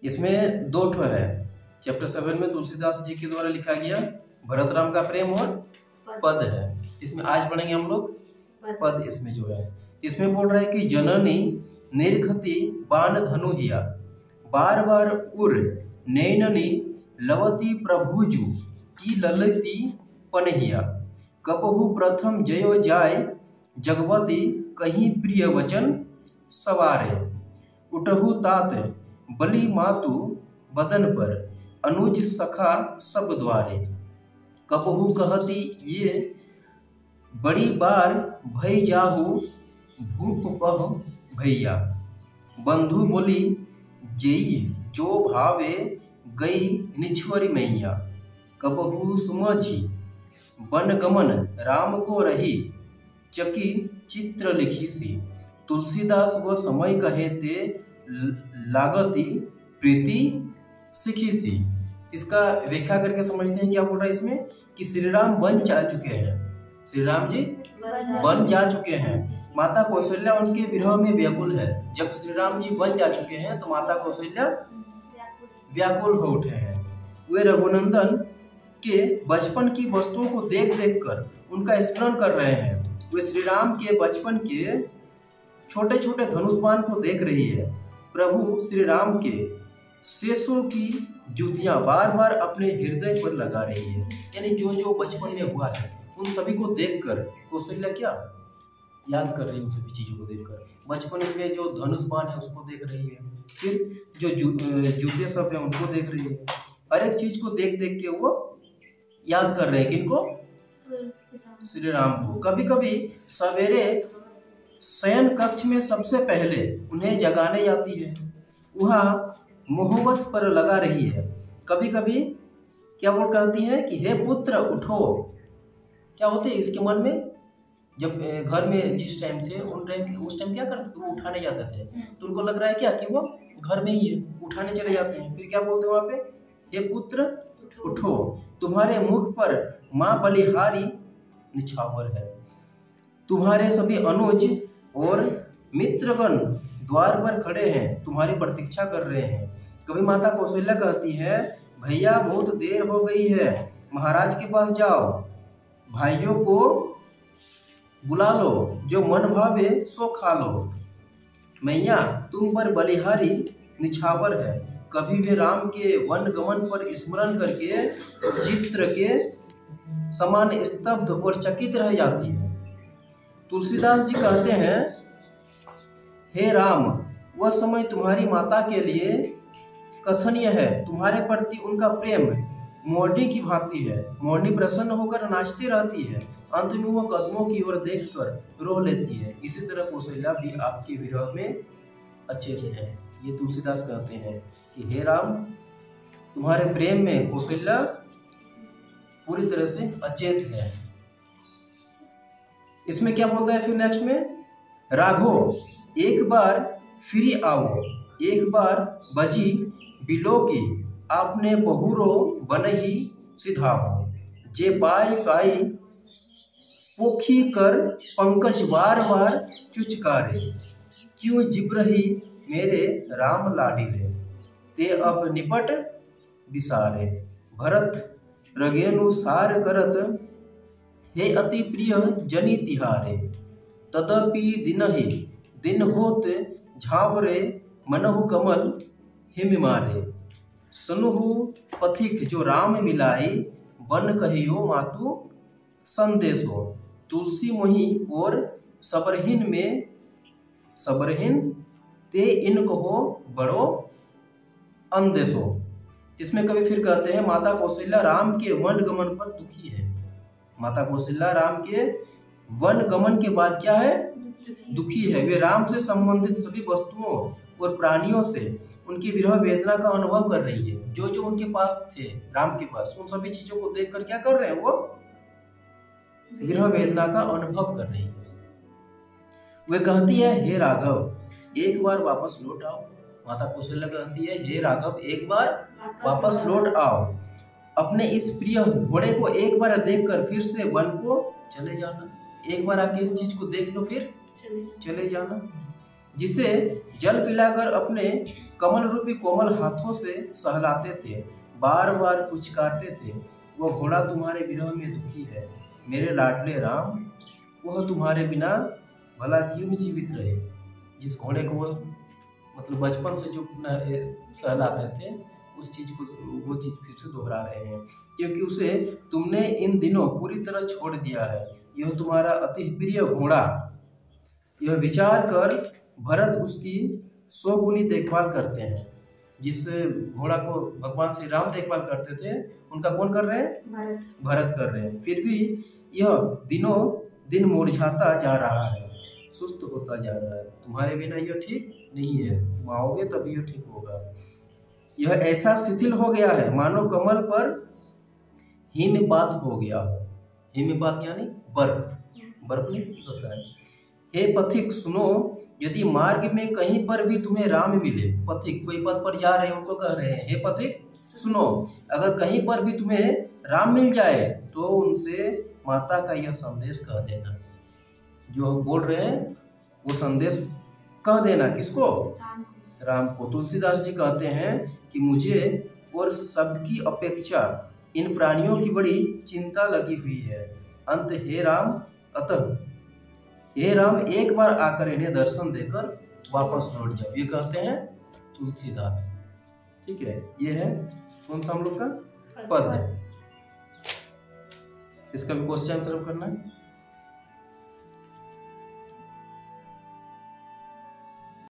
इसमें दो ठो है। चैप्टर 7 में तुलसीदास जी के द्वारा लिखा गया भरत राम का प्रेम और पद है। इसमें आज पढ़ेंगे हम लोग पद। इसमें जो है, इसमें बोल रहा है कि जननी निर्खति बाण धनु हिया, बार बार उर नैननी लवती प्रभुजु की ललती पनहिया, कपहु प्रथम जयो जाय जगवती कहीं प्रिय वचन सवारे, उठहु तात बलि मातु बदन पर अनुज सखा सब द्वारे, कपहु कहती ये बड़ी बार भई जाहु भूप पह भैया, बंधु बोली जेई जो भावे गई निछ्वरी मैया, कबहू सुमझी बन गमन राम को रही चकी चित्र लिखी सी, तुलसीदास वो समय कहे ते लागती प्रीति सिखी सी। इसका व्याख्या करके समझते हैं क्या बोल रहा है इसमें कि श्री राम वन जा चुके हैं, श्री राम जी वन जा चुके हैं, माता कौशल्या उनके विरह में व्याकुल है। जब श्री राम जी वन जा चुके हैं तो माता कौशल्या व्याकुल हो उठे हैं। वे रघुनंदन के बचपन की वस्तुओं को देख देख कर उनका स्मरण कर रहे हैं। वे श्री राम के बचपन के छोटे छोटे धनुष्पान को देख रही है। प्रभु श्री राम के शेषों की जूतियां बार बार अपने हृदय पर लगा रही है, यानी जो जो बचपन में हुआ है उन सभी को देखकर कौशल्या क्या याद कर रही है, उन सभी चीजों को देखकर। बचपन में जो धनुष्पान है उसको देख रही है, फिर जो जूते सब है उनको देख रही है। हर एक चीज को देख देख के वो याद कर रहे हैं किनको, श्री राम को। कभी कभी सवेरे शयन कक्ष में सबसे पहले उन्हें जगाने जाती है, वहाँ मोहवश पर लगा रही है। कभी कभी क्या बोल कहती है कि हे पुत्र उठो। क्या होते इसके मन में, जब घर में जिस टाइम थे उस टाइम क्या करते थे, वो उठाने जाते थे, तो उनको लग रहा है क्या कि वो घर में ही है, उठाने चले जाते हैं। फिर क्या बोलते हैं वहाँ पे, हे पुत्र उठो, तुम्हारे मुख पर माँ बलिहारी निछावर है, तुम्हारे सभी अनुज और मित्रगण द्वार पर खड़े हैं, तुम्हारी प्रतीक्षा कर रहे हैं। कभी माता कौशल्या कहती है भैया बहुत देर हो गई है, महाराज के पास जाओ, भाइयों को बुला लो, जो मन भावे सो खा लो, मैया तुम पर बलिहारी निछावर है। कभी वे राम के वन गमन पर स्मरण करके चित्र के समान स्तब्ध और चकित रह जाती है। तुलसीदास जी कहते हैं हे राम, वह समय तुम्हारी माता के लिए कथनीय है, तुम्हारे प्रति उनका प्रेम मोरनी की भांति है। मोरनी प्रसन्न होकर नाचती रहती है, अंत में वह कदमों की ओर देखकर रो लेती है। इसी तरह कौशल्या भी आपके विरह में अचेत है। ये तुलसीदास कहते हैं कि हे राम, तुम्हारे प्रेम में कौशल्या पूरी तरह से अचेत है। इसमें क्या बोलता है फिर नेक्स्ट में, राघो एक बार फिर आओ, एक बार बजी बिलो की आपने बहुरो बनही सिधाओ, जे पाई पाई पोखी कर पंकज बार बार चुचकारे, क्यों जिब्रही मेरे राम लाडिले, ते अब निपट बिसारे, भरत रगेनुसार करत हे अति प्रिय जनी तिहारे, तदपि दिनहि दिन होत झावरे, मनहु कमल हिम मारे, सुनुहु पथिक जो राम मिलाई, बन कहियो मातु संदेशो, तुलसी मोहि और सबरहिन में सबरहिन ते इन कहो बड़ो अंदेशो। इसमें कभी फिर कहते हैं माता कौशल्या राम के वन गमन पर दुखी है। माता कौशल्या राम के वन गमन के बाद क्या है, दुखी है। वे राम से संबंधित सभी वस्तुओं और प्राणियों से उनकी विरह वेदना का अनुभव कर रही है। जो जो उनके पास थे राम के पास, उन सभी चीजों को देखकर क्या कर रहे हैं, वो विरह वेदना का अनुभव कर रही है। वे कहती है हे राघव एक बार वापस लौट आओ। माता कौशल्या कहती है हे राघव एक बार वापस लौट आओ, अपने इस प्रिय घोड़े को एक बार देखकर फिर से वन को चले जाना। एक बार आके इस चीज को देख लो फिर चले जाना, जिसे जल पिलाकर अपने कमल रूपी कोमल हाथों से सहलाते थे, बार बार पुचकारते थे, वो घोड़ा तुम्हारे विरह में दुखी है, मेरे लाडले राम, वह तुम्हारे बिना भला क्यों जीवित रहे। जिस घोड़े को वो मतलब बचपन से जो सहलाते थे, उस चीज को वो चीज फिर से दोहरा रहे हैं, क्योंकि उसे तुमने इन दिनों पूरी तरह छोड़ दिया है। यह तुम्हारा अति प्रिय घोड़ा, यह विचार कर भरत उसकी 100 गुनी देखभाल करते हैं। जिस घोड़ा को भगवान श्री राम देखभाल करते थे, उनका कौन कर रहे हैं? भरत कर रहे हैं। फिर भी यह दिनों दिन मुरझाता जा रहा है, सुस्त होता जा रहा है, तुम्हारे बिना यह ठीक नहीं है, तुम आओगे तभी यह ठीक होगा। यह ऐसा शिथिल हो गया है मानो कमल पर हिमपात हो गया हो। हिमपात यानी बर्फ नहीं होता है। हे पथिक सुनो, यदि मार्ग में कहीं पर भी तुम्हें राम मिले, पथिक कोई पथ पर जा रहे हैं उनको कह रहे हैं हे पथिक सुनो, अगर कहीं पर भी तुम्हें राम मिल जाए तो उनसे माता का यह संदेश कह देना। जो बोल रहे हैं वो संदेश कह देना, किसको? राम को। तुलसीदास जी कहते हैं कि मुझे और सबकी अपेक्षा इन प्राणियों की बड़ी चिंता लगी हुई है। अंत हे राम, अतः हे राम एक बार आकर इन्हें दर्शन देकर वापस लौट जाओ, ये कहते हैं तुलसीदास। ठीक है, ये है कौन सा हम लोग का पद है। इसका भी क्वेश्चन आंसर करना है।